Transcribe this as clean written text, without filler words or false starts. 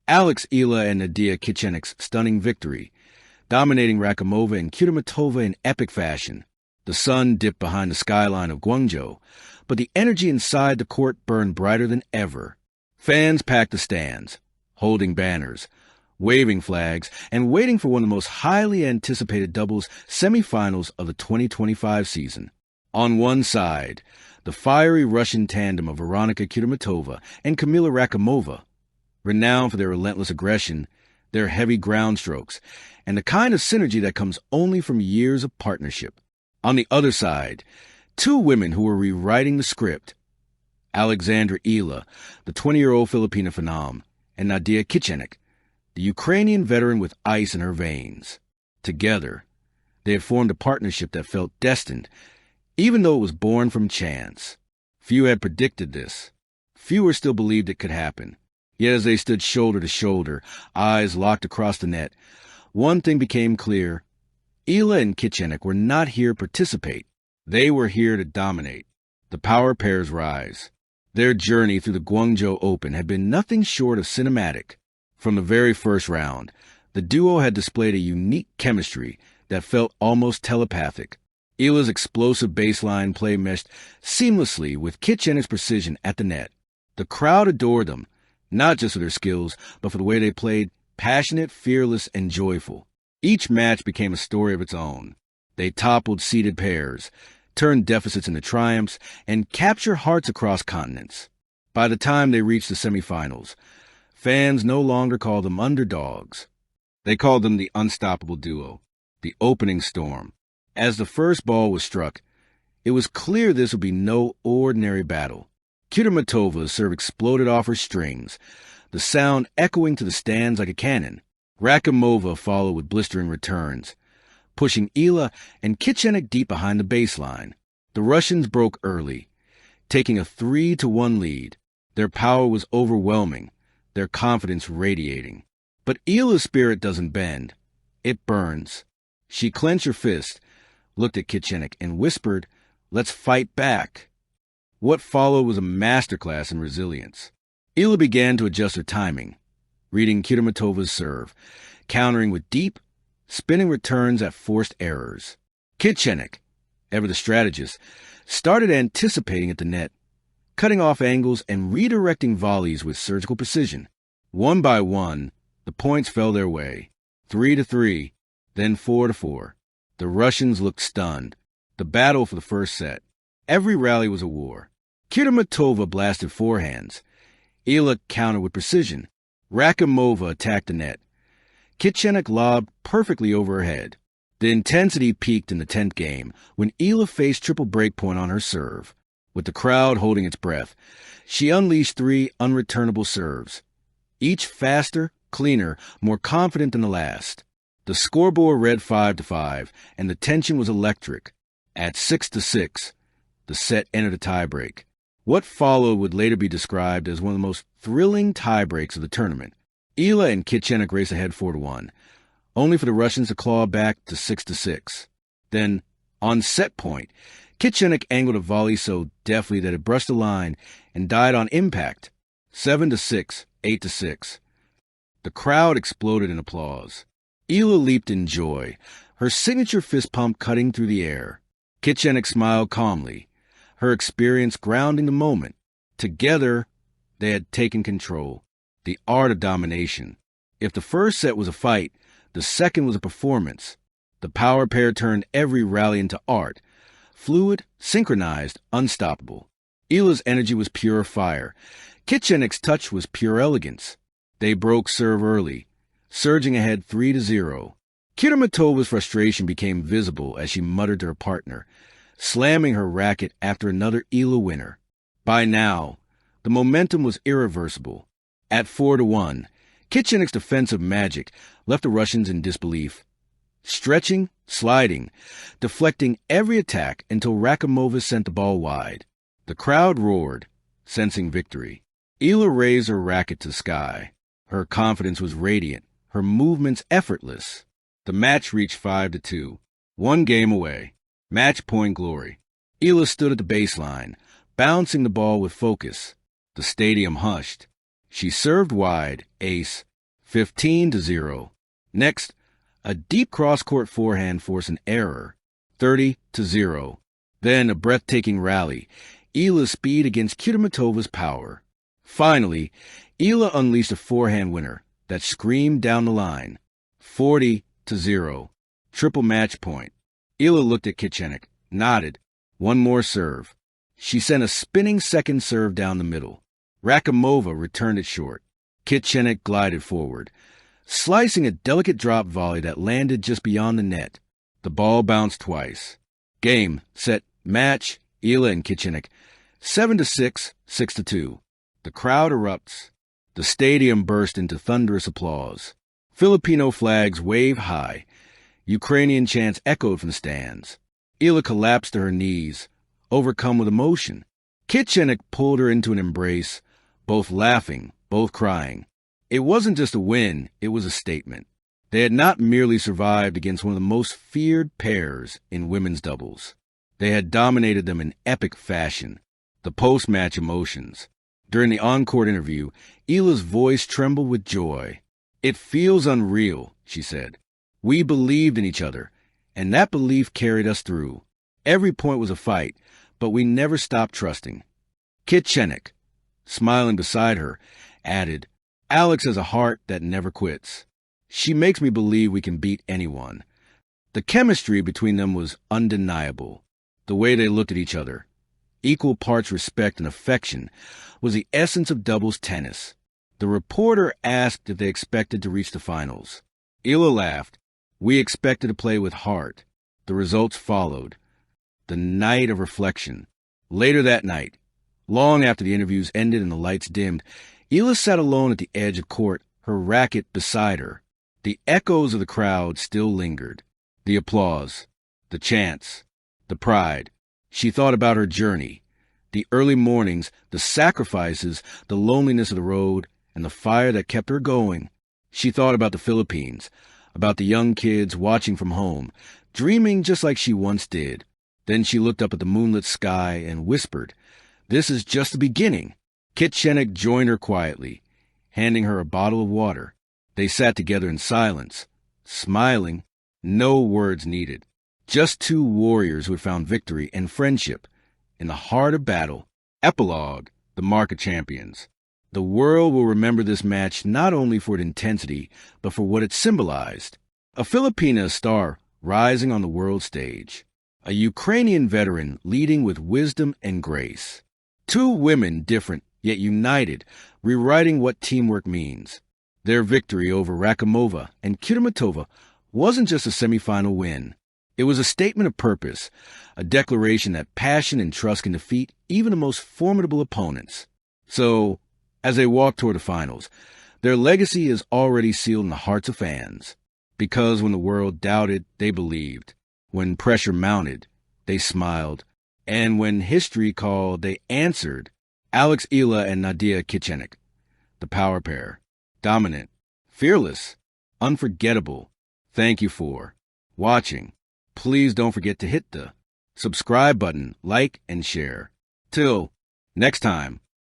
Eala Nadiia Kichenok's stunning victory, dominating Rakhimova and Kudermetova in epic fashion. The sun dipped behind the skyline of Guangzhou, but the energy inside the court burned brighter than ever. Fans packed the stands, holding banners, waving flags, and waiting for one of the most highly anticipated doubles semifinals of the 2025 season. On one side, the fiery Russian tandem of Veronika Kudermetova and Kamila Rakhimova, renowned for their relentless aggression, their heavy ground strokes, and the kind of synergy that comes only from years of partnership. On the other side, two women who were rewriting the script, Alexandra Eala, the 20-year-old Filipina phenom, and Nadiia Kichenok, the Ukrainian veteran with ice in her veins. Together, they had formed a partnership that felt destined, even though it was born from chance. Few had predicted this. Fewer still believed it could happen. Yet as they stood shoulder to shoulder, eyes locked across the net, one thing became clear. Eala and Kichenok were not here to participate. They were here to dominate. The power pairs rise. Their journey through the Guangzhou Open had been nothing short of cinematic. From the very first round, the duo had displayed a unique chemistry that felt almost telepathic. Eala's explosive baseline play meshed seamlessly with Kichenok's precision at the net. The crowd adored them, not just for their skills, but for the way they played, passionate, fearless, and joyful. Each match became a story of its own. They toppled seeded pairs, turned deficits into triumphs, and captured hearts across continents. By the time they reached the semifinals, fans no longer called them underdogs. They called them the unstoppable duo, the opening storm. As the first ball was struck, it was clear this would be no ordinary battle. Kudermetova's serve exploded off her strings, the sound echoing to the stands like a cannon. Rakhimova followed with blistering returns, pushing Eala and Kichenok deep behind the baseline. The Russians broke early, taking a 3-1 lead. Their power was overwhelming, their confidence radiating. But Eala's spirit doesn't bend. It burns. She clenched her fist, looked at Kichenok, and whispered, "Let's fight back." What followed was a masterclass in resilience. Eala began to adjust her timing, reading Kudermetova's serve, countering with deep, spinning returns at forced errors. Kichenok, ever the strategist, started anticipating at the net, cutting off angles and redirecting volleys with surgical precision. One by one, the points fell their way. 3-3, then 4-4. The Russians looked stunned. The battle for the first set. Every rally was a war. Kudermetova blasted forehands. Eala countered with precision. Rakhimova attacked the net. Kichenok lobbed perfectly over her head. The intensity peaked in the 10th game when Eala faced triple breakpoint on her serve. With the crowd holding its breath, she unleashed 3 unreturnable serves, each faster, cleaner, more confident than the last. The scoreboard read 5-5, and the tension was electric. At 6-6, the set entered a tiebreak. What followed would later be described as one of the most thrilling tiebreaks of the tournament. Eala and Kichenok raced ahead 4-1, only for the Russians to claw back to 6-6. Then, on set point, Kichenok angled a volley so deftly that it brushed the line and died on impact. 7-6, 8-6. The crowd exploded in applause. Eala leaped in joy, her signature fist pump cutting through the air. Kichenok smiled calmly, her experience grounding the moment. Together, they had taken control. The art of domination. If the first set was a fight, the second was a performance. The power pair turned every rally into art. Fluid, synchronized, unstoppable. Eala's energy was pure fire. Kichenok's touch was pure elegance. They broke serve early, surging ahead 3-0. Kudermetova's frustration became visible as she muttered to her partner, slamming her racket after another Eala winner. By now, the momentum was irreversible. At 4-1, Kichenok's defensive magic left the Russians in disbelief, stretching, sliding, deflecting every attack until Rakhimova sent the ball wide. The crowd roared, sensing victory. Eala raised her racket to the sky. Her confidence was radiant, her movements effortless. The match reached 5-2, one game away. Match point glory. Eala stood at the baseline, bouncing the ball with focus. The stadium hushed. She served wide, ace, 15-0. Next, a deep cross-court forehand forced an error, 30-0. Then a breathtaking rally, Eala's speed against Kudermetova's power. Finally, Eala unleashed a forehand winner that screamed down the line, 40-0. Triple match point. Eala looked at Kichenok, nodded. One more serve. She sent a spinning second serve down the middle. Rakhimova returned it short. Kichenok glided forward, slicing a delicate drop volley that landed just beyond the net. The ball bounced twice. Game, set, match, Eala and Kichenok, 7-6, 6-2. The crowd erupts. The stadium burst into thunderous applause. Filipino flags wave high. Ukrainian chants echoed from the stands. Eala collapsed to her knees, overcome with emotion. Kichenok pulled her into an embrace, both laughing, both crying. It wasn't just a win, it was a statement. They had not merely survived against one of the most feared pairs in women's doubles. They had dominated them in epic fashion. The post-match emotions. During the on-court interview, Eala's voice trembled with joy. "It feels unreal," she said. "We believed in each other, and that belief carried us through. Every point was a fight, but we never stopped trusting." Kichenok, smiling beside her, added, "Alex has a heart that never quits. She makes me believe we can beat anyone." The chemistry between them was undeniable. The way they looked at each other, equal parts respect and affection, was the essence of doubles tennis. The reporter asked if they expected to reach the finals. Eala laughed. "We expected to play with heart." The results followed. The night of reflection. Later that night, long after the interviews ended and the lights dimmed, Eala sat alone at the edge of court, her racket beside her. The echoes of the crowd still lingered. The applause, the chants, the pride. She thought about her journey, the early mornings, the sacrifices, the loneliness of the road, and the fire that kept her going. She thought about the Philippines, about the young kids watching from home, dreaming just like she once did. Then she looked up at the moonlit sky and whispered, "This is just the beginning." Kichenok joined her quietly, handing her a bottle of water. They sat together in silence, smiling, no words needed. Just two warriors who had found victory and friendship in the heart of battle. Epilogue, the mark of champions. The world will remember this match not only for its intensity, but for what it symbolized. A Filipina star rising on the world stage. A Ukrainian veteran leading with wisdom and grace. Two women different, yet united, rewriting what teamwork means. Their victory over Rakhimova and Kudermetova wasn't just a semifinal win. It was a statement of purpose, a declaration that passion and trust can defeat even the most formidable opponents. So, as they walk toward the finals, their legacy is already sealed in the hearts of fans. Because when the world doubted, they believed. When pressure mounted, they smiled. And when history called, they answered. Alex Eala and Nadiia Kichenok, the power pair. Dominant, fearless, unforgettable. Thank you for watching. Please don't forget to hit the subscribe button, like, and share. Till next time.